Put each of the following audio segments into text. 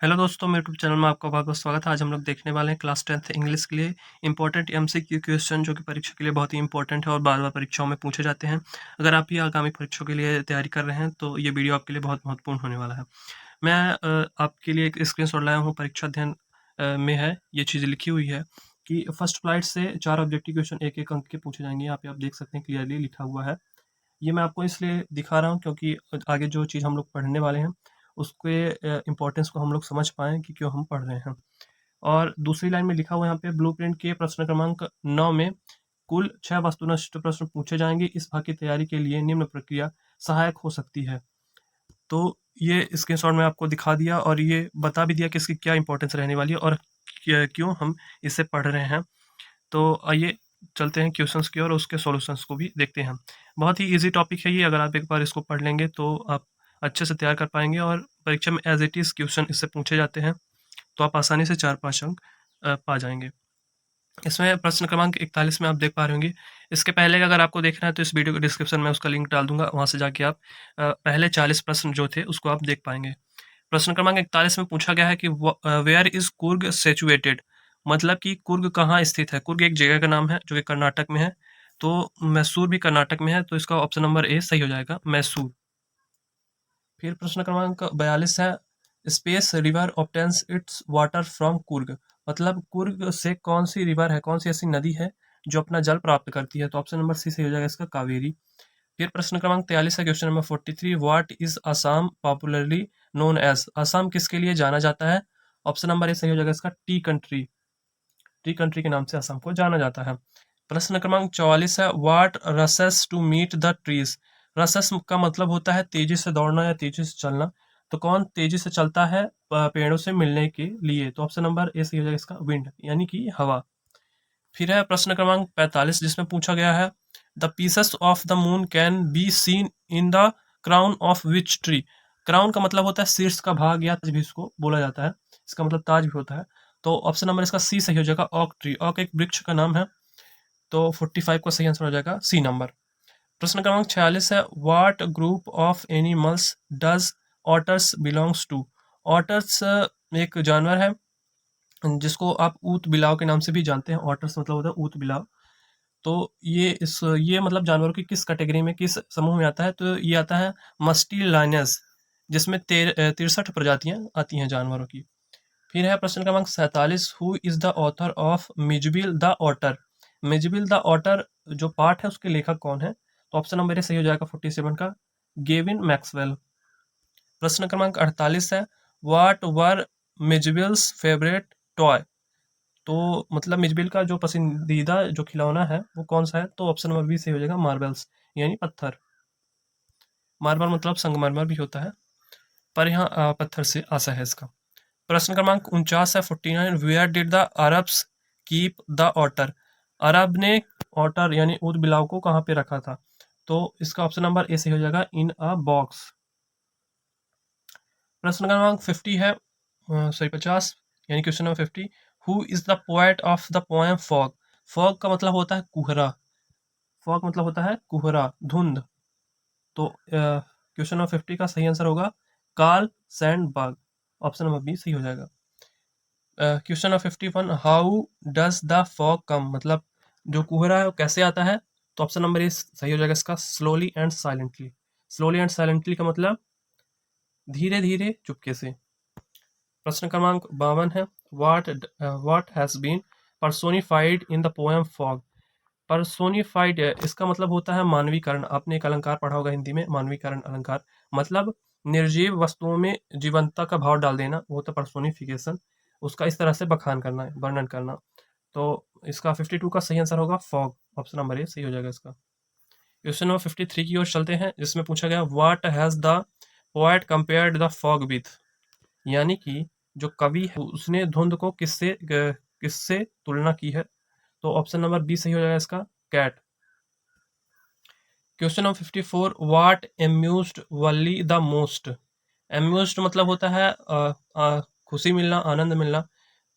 Hello दोस्तों, मेरे YouTube channel में आपका बहुत-बहुत स्वागत है। आज हम लोग देखने वाले हैं क्लास 10th इंग्लिश के लिए इम्पोर्टेंट एमसीक्यू क्वेश्चन जो कि परीक्षा के लिए बहुत ही इम्पोर्टेंट है और बार-बार परीक्षाओं में पूछे जाते हैं। अगर आप भी आगामी परीक्षाओं के लिए तैयारी कर रहे हैं, तो ये वीडियो आपके लिए बहुत महत्वपूर्ण होने वाला है। मैं आपके लिए एक स्क्रीनशॉट लाया हूँ, परीक्षा अध्ययन में है, ये चीज़ लिखी हुई है कि फर्स्ट फ्लाइट से 4 ऑब्जेक्टिव क्वेश्चन 1-1 अंक के पूछे जाएँगे। यहाँ पे आप देख सकते हैं क्लियरली लिखा हुआ है। ये मैं आपको इसलिए दिखा रहा हूँ क्योंकि आगे जो चीज़ हम लोग पढ़ने वाले हैं, उसके इम्पोर्टेंस को हम लोग समझ पाएँ कि क्यों हम पढ़ रहे हैं। और दूसरी लाइन में लिखा हुआ है यहाँ पे ब्लूप्रिंट के प्रश्न क्रमांक 9 में कुल 6 वस्तुनिष्ठ प्रश्न पूछे जाएँगे। इस भाग की तैयारी के लिए निम्न प्रक्रिया सहायक हो सकती है। तो ये स्क्रीनशॉट मैं आपको दिखा दिया और ये बता भी दिया कि इसकी क्या इम्पोर्टेंस रहने वाली है और क्यों हम इसे पढ़ रहे हैं। तो आइए चलते हैं क्वेश्चंस की ओर और उसके सॉल्यूशंस को भी देखते हैं। बहुत ही ईज़ी टॉपिक है ये, अगर आप एक बार इसको पढ़ लेंगे तो आप अच्छे से तैयार कर पाएँगे और परीक्षा में एज़ इट इज़ क्वेश्चन इससे पूछे जाते हैं, तो आप आसानी से 4-5 अंक पा जाएँगे। इसमें प्रश्न क्रमांक 41 में आप देख पा रहे होंगे। इसके पहले अगर आपको देखना है तो इस वीडियो के डिस्क्रिप्शन में उसका लिंक डाल दूँगा, वहाँ से जाके आप पहले 40 प्रश्न जो थे उसको आप देख पाएँगे। प्रश्न क्रमांक 41 में पूछा गया है कि वेयर इज़ कुर्ग सिचुएटेड? मतलब कि कुर्ग कहाँ स्थित है? कुर्ग एक जगह का नाम है जो कि कर्नाटक में है, तो मैसूर भी कर्नाटक में है, तो इसका ऑप्शन नंबर ए सही हो जाएगा, मैसूर। फिर प्रश्न क्रमांक 42 है, space river obtains it's water from Coorg. मतलब कुर्ग से कौन सी रिवर है, कौन सी ऐसी नदी है जो अपना जल प्राप्त करती है? तो ऑप्शन नंबर सी सही हो जाएगा इसका, कावेरी। फिर प्रश्न क्रमांक 43 है, question number 43, what is Assam popularly known as? Assam किसके लिए जाना जाता है? ऑप्शन नंबर ए सही हो जाएगा इसका, टी कंट्री। टी कंट्री के नाम से असम को जाना जाता है। प्रश्न क्रमांक 44 है, what rushes to meet the trees? Rushes का मतलब होता है तेजी से दौड़ना या तेजी से चलना। तो कौन तेजी से चलता है पेड़ों से मिलने के लिए? तो ऑप्शन नंबर ए सही हो जाएगा इसका, विंड यानी कि हवा। फिर है प्रश्न क्रमांक 45 जिसमें पूछा गया है, the pieces of the moon can be seen in the crown of which tree? Crown का मतलब होता है शीर्ष का भाग या ताज भी इसको बोला जाता है, इसका मतलब ताज भी होता है। तो ऑप्शन नंबर इसका सी सही हो जाएगा, ऑक ट्री। ऑक एक वृक्ष का नाम है, तो 45 का सही आंसर हो जाएगा सी नंबर। प्रश्न क्रमांक 46 है, what group of animals does otters belongs to? Otters एक जानवर है जिसको आप ऊत बिलाव के नाम से भी जानते हैं। ऑटर्स मतलब होता है ऊत बिलाव। तो ये मतलब जानवरों की किस कैटेगरी में, किस समूह में आता है? तो ये आता है मस्टिलाइनस, जिसमें 63 प्रजातियां आती हैं जानवरों की। फिर है प्रश्न क्रमांक 47, who is the author of Mijbil the otter? Mijbil the otter जो पाठ है उसके लेखक कौन है? तो ऑप्शन नंबर ए सही हो जाएगा 47 का, गेविन मैक्सवेल। प्रश्न क्रमांक 48 है, व्हाट वर मिजबिल्स फेवरेट टॉय? तो मतलब मिजबिल का जो पसंदीदा जो खिलौना है वो कौन सा है? तो ऑप्शन नंबर बी सही हो जाएगा, मार्बल्स यानी पत्थर। मार्बल मतलब संगमरमर भी होता है, पर यहाँ पत्थर से आशा है इसका। प्रश्न क्रमांक 49 है, 49, where did the Arabs keep the otter? अरब ने ऑटर यानी ऊद बिलाव को कहाँ पे रखा था? तो इसका ऑप्शन नंबर ए सही हो जाएगा, इन अ बॉक्स। प्रश्न क्रमांक 50 है, सॉरी 50 यानी question number 50, who is the poet of the poem fog? Fog का मतलब होता है कुहरा। फॉग मतलब होता है कुहरा, धुंध। तो क्वेश्चन नंबर 50 का सही आंसर होगा कार्ल सैंडबर्ग। ऑप्शन नंबर बी सही हो जाएगा। क्वेश्चन नंबर 51, how does the fog come? मतलब जो कुहरा है वो कैसे आता है? तो ऑप्शन नंबर ए सही हो जाएगा इसका, slowly and silently. Slowly and silently का मतलब धीरे धीरे चुपके से। प्रश्न क्रमांक 52 है, what has been personified in the poem fog? Personified इसका मतलब होता है मानवीकरण। आपने एक अलंकार पढ़ा होगा हिंदी में, मानवीकरण अलंकार। मतलब निर्जीव वस्तुओं में जीवंतता का भाव डाल देना, वो तो पर्सोनिफिकेशन, उसका इस तरह से बखान करना है, वर्णन करना। तो इसका 52 का सही आंसर होगा फॉग। ऑप्शन नंबर ए सही हो जाएगा इसका। क्वेश्चन नंबर 53 की ओर चलते हैं, जिसमें पूछा गया, what has the poet compared the fog with? यानी कि जो कवि है उसने धुंध को किससे तुलना की है? तो ऑप्शन नंबर बी सही हो जाएगा इसका, कैट। क्वेश्चन नंबर 54, what amused Valli the most? Amused मतलब होता है खुशी मिलना, आनंद मिलना।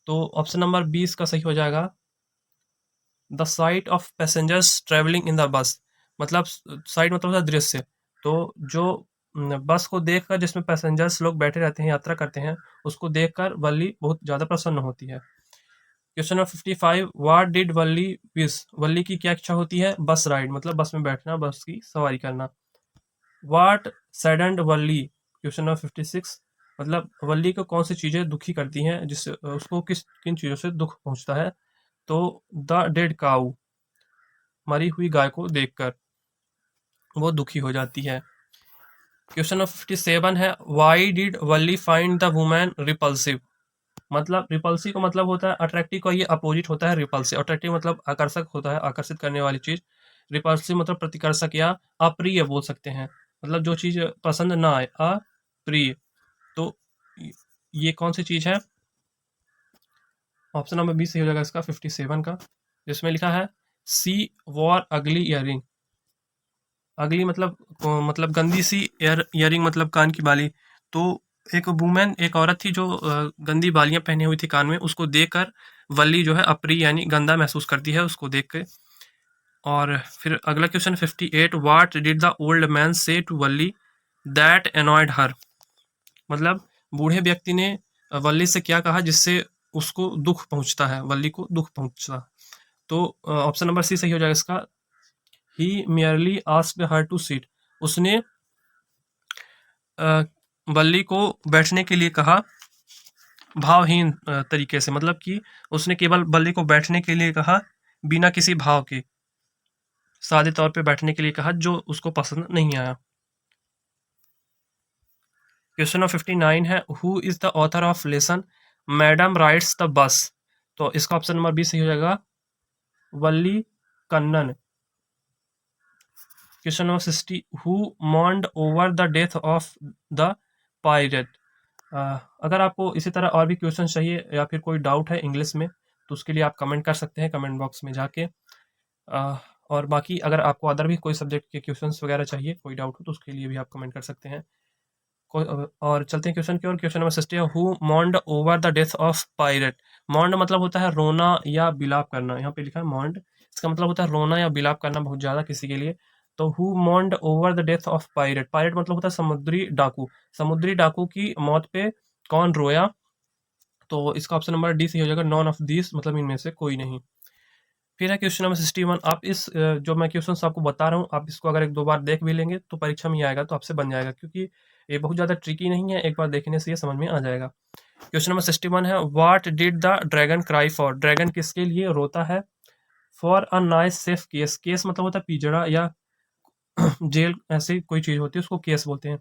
तो ऑप्शन नंबर 20 का सही हो जाएगा, the site of passengers travelling in the bus. मतलब साइट मतलब होता है दृश्य। तो जो बस को देखकर, जिसमें पैसेंजर्स लोग बैठे रहते हैं, यात्रा करते हैं, उसको देखकर वल्ली बहुत ज़्यादा प्रसन्न होती है। क्वेश्चन नंबर 55, what did Valli wish? Valli की क्या इच्छा होती है? बस राइड, मतलब बस में बैठना, बस की सवारी करना। What saddened Valli? क्वेश्चन नंबर 56, मतलब वल्ली को कौन सी चीज़ें दुखी करती हैं, जिससे उसको किन चीज़ों से दुख पहुंचता है? तो द डेड काऊ, मरी हुई गाय को देखकर वो दुखी हो जाती है। क्वेश्चन नंबर 57 है, why did Valli find the women repulsive? मतलब रिपल्सिव का मतलब होता है अट्रैक्टिव, का ये अपोजिट होता है रिपल्सिव। अट्रैक्टिव मतलब आकर्षक होता है, आकर्षित करने वाली चीज। रिपल्सिव मतलब प्रतिकर्षक या अप्रिय बोल सकते हैं, मतलब जो चीज पसंद ना आए, अप्रिय। तो ये कौन सी चीज है? ऑप्शन नंबर बी सही हो जाएगा इसका, 57 का, जिसमें लिखा है सी वॉर अगली ईयरिंग। अगली मतलब गंदी सी, ईयरिंग मतलब कान की बाली। तो एक वुमेन, एक औरत थी जो गंदी बालियां पहनी हुई थी कान में, उसको देखकर वल्ली जो है अप्रिय यानी गंदा महसूस करती है उसको देख के। और फिर अगला question 58, what did the old man से टू वल्ली दैट एनॉयड हर? मतलब बूढ़े व्यक्ति ने वल्ली से क्या कहा जिससे उसको दुख पहुंचता है, वल्ली को दुख पहुंचता। तो ऑप्शन नंबर सी सही हो जाएगा इसका, he merely asked her to seat. उसने वल्ली को बैठने के लिए कहा, भावहीन तरीके से, मतलब कि उसने केवल वल्ली को बैठने के लिए कहा, बिना किसी भाव के, सादे तौर पे बैठने के लिए कहा, जो उसको पसंद नहीं आया। क्वेश्चन नंबर 59 है, who is the author of lesson madam rides the bus? तो इसका ऑप्शन नंबर बी सही हो जाएगा, वल्ली कन्नन। क्वेश्चन नंबर 60, who mourned over the death of the pirate? अगर आपको इसी तरह और भी क्वेश्चन चाहिए या फिर कोई डाउट है इंग्लिश में, तो उसके लिए आप कमेंट कर सकते हैं कमेंट बॉक्स में जाके। और बाकी अगर आपको अदर भी कोई सब्जेक्ट के क्वेश्चंस वगैरह चाहिए, कोई डाउट हो, तो उसके लिए भी आप कमेंट कर सकते हैं। और चलते हैं क्वेश्चन की ओर। क्वेश्चन नंबर 60 है, who mourned over the death of pirate? Mourned मतलब होता है रोना या बिलाप करना, यहाँ पे लिखा है मॉन्ड, इसका मतलब होता है रोना या बिलाप करना बहुत ज़्यादा किसी के लिए। तो who mourned over the death of pirate? Pirate मतलब होता है समुद्री डाकू, समुद्री डाकू की मौत पे कौन रोया? तो इसका ऑप्शन नंबर डी सही हो जाएगा, नॉन ऑफ दिस, मतलब इनमें से कोई नहीं। फिर है क्वेश्चन नंबर 61, आप इस जो मैं क्वेश्चन आपको बता रहा हूँ, आप इसको अगर एक दो बार देख भी लेंगे तो परीक्षा में ही आएगा, तो आपसे बन जाएगा, क्योंकि ये बहुत ज़्यादा ट्रिकी नहीं है, एक बार देखने से ये समझ में आ जाएगा। क्वेश्चन नंबर 61 है, what did the dragon cry for? Dragon किसके लिए रोता है? For a nice safe case. Case मतलब होता है पिंजड़ा या जेल, ऐसी कोई चीज़ होती है उसको केस बोलते हैं,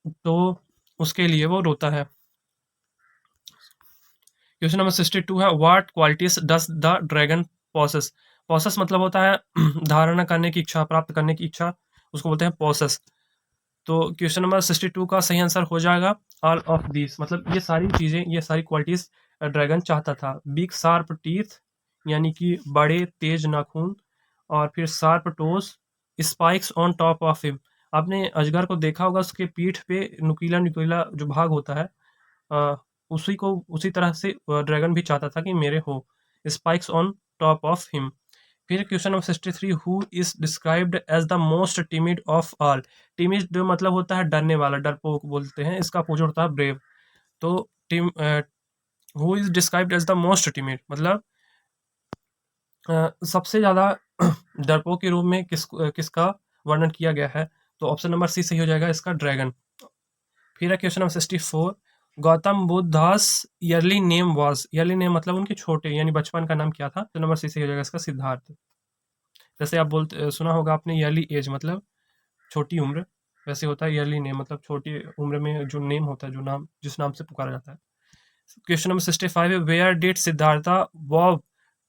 तो उसके लिए वो रोता है। क्वेश्चन नंबर 62 है, what qualities does the dragon possesses? Possesses मतलब होता है धारणा करने की इच्छा, प्राप्त करने की इच्छा, उसको बोलते हैं पॉसेस। तो क्वेश्चन नंबर 62 का सही आंसर हो जाएगा ऑल ऑफ दिस, मतलब ये सारी चीज़ें, ये सारी क्वालिटीज ड्रैगन चाहता था। बिग शार्प टीथ, यानी कि बड़े तेज नाखून, और फिर sharp toes, spikes on top of him. आपने अजगर को देखा होगा, उसके पीठ पे नुकीला नुकीला जो भाग होता है, अ, उसी को उसी तरह से ड्रैगन भी चाहता था कि मेरे हो, spikes on top of him. फिर क्वेश्चन नंबर 63, who is described as the most timid of all? Timid मतलब होता है डरने वाला, डरपोक बोलते हैं, इसका अपोजिट होता है ब्रेव। तो Tim who is described as the most timid मतलब सबसे ज़्यादा डरपोक के रूप में किसका वर्णन किया गया है? तो ऑप्शन नंबर सी सही हो जाएगा इसका, ड्रैगन। फिर है question number 64, Gautam Buddhas yearly name was? Yearly name मतलब उनके छोटे यानी बचपन का नाम क्या था? तो नंबर सी सही हो जाएगा इसका, सिद्धार्थ। जैसे आप बोलते सुना होगा आपने ईयरली एज मतलब छोटी उम्र, वैसे होता है ईयरली नेम मतलब छोटी उम्र में जो नेम होता है, जो नाम, जिस नाम से पुकारा जाता है। क्वेश्चन नंबर 65 है, where did Siddhartha vow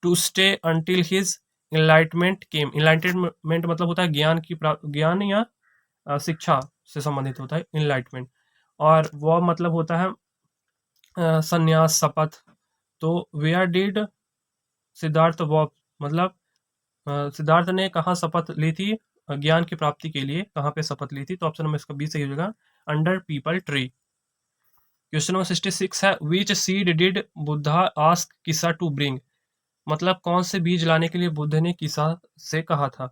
to stay until his enlightenment came? Enlightenment मतलब होता है ज्ञान की ज्ञान या शिक्षा से संबंधित होता है इनलाइटमेंट। और वॉव मतलब होता है संन्यास, शपथ। तो वेयर डिड सिद्धार्थ वॉव मतलब सिद्धार्थ ने कहाँ शपथ ली थी? ज्ञान की प्राप्ति के लिए कहाँ पे शपथ ली थी? तो ऑप्शन नंबर इसका बी सही हो जाएगा, under people tree. Question number 66 है, विच सीड डिड बुद्धा आस्क किसा टू ब्रिंग? मतलब कौन से बीज लाने के लिए बुद्ध ने किसा से कहा था,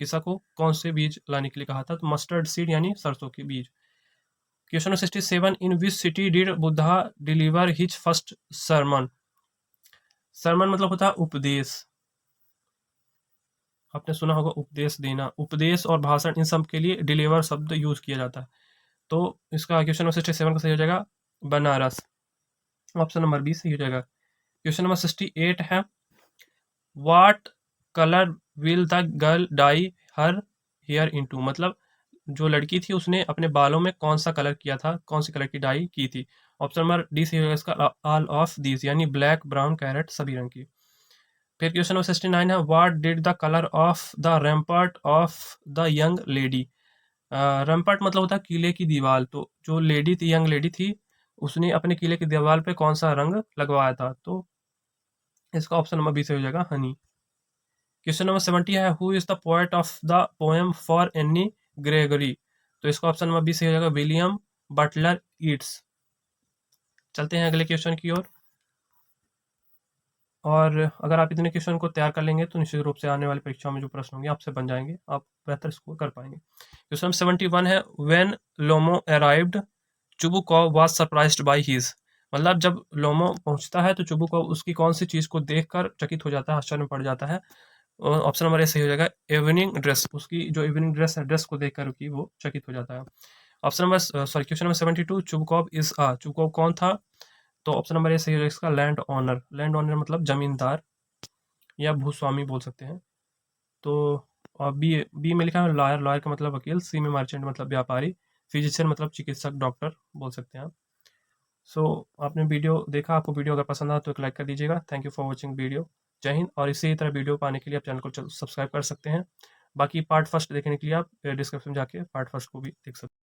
किसा को कौन से बीज लाने के लिए कहा था? तो मस्टर्ड सीड यानी सरसों के बीज। Question number 67, in which city did Buddha deliver his first sermon? Sermon मतलब होता है उपदेश, आपने सुना होगा उपदेश देना, उपदेश और भाषण इन सब के लिए डिलीवर शब्द यूज किया जाता है। तो इसका क्वेश्चन नंबर 67 का सही हो जाएगा बनारस, ऑप्शन नंबर बी सही हो जाएगा। क्वेश्चन नंबर 68 है, what colour will the girl dye her hair into? मतलब जो लड़की थी उसने अपने बालों में कौन सा कलर किया था, कौन सी कलर की डाई की थी? ऑप्शन नंबर डी सही होगा इसका, ऑल ऑफ दीज, यानी ब्लैक, ब्राउन, कैरेट, सभी रंग की। फिर क्वेश्चन नंबर 69 है, what did the colour of the rampart of the young lady? Rampart मतलब होता है किले की दीवार, तो जो लेडी थी, यंग लेडी थी, उसने अपने किले की दीवार पे कौन सा रंग लगवाया था? तो इसका ऑप्शन नंबर बी से हो जाएगा हनी। क्वेश्चन नंबर 70 है, who is the poet of the poem for any Gregory? तो इसका ऑप्शन नंबर बी से हो जाएगा विलियम बटलर ईट्स। चलते हैं अगले क्वेश्चन की ओर। और अगर आप इतने क्वेश्चन को तैयार कर लेंगे तो निश्चित रूप से आने वाली परीक्षाओं में जो प्रश्न होंगे आपसे बन जाएंगे, आप बेहतर स्कोर कर पाएंगे। क्वेश्चन 71 है, when Lomov arrived Chubukov was surprised by his? मतलब जब लोमो पहुंचता है तो चुबुकॉव उसकी कौन सी चीज को देखकर चकित हो जाता है, आश्चर्य में पड़ जाता है? ऑप्शन नंबर ए सही हो जाएगा इवनिंग ड्रेस, उसकी जो इवनिंग ड्रेस है, ड्रेस को देखकर की वो चकित हो जाता है। ऑप्शन नंबर सॉरी क्वेश्चन नंबर 72, चुबुकॉव इज अ, चुबुकॉव कौन था? तो ऑप्शन नंबर ए सही हो जाएगा इसका, लैंड ऑनर। लैंड ऑनर मतलब जमींदार या भूस्वामी बोल सकते हैं। तो बी बी में लिखा है लॉयर, लॉयर का मतलब वकील। सी में मर्चेंट मतलब व्यापारी। फिजिशियन मतलब चिकित्सक, डॉक्टर बोल सकते हैं आप। सो आपने वीडियो देखा, आपको वीडियो अगर पसंद आया तो एक लाइक कर दीजिएगा। Thank you for watching video. जय हिंद। और इसी तरह वीडियो पाने के लिए आप चैनल को सब्सक्राइब कर सकते हैं। बाकी पार्ट फर्स्ट देखने के लिए आप डिस्क्रिप्शन में जाके पार्ट फर्स्ट को भी देख सकते हैं।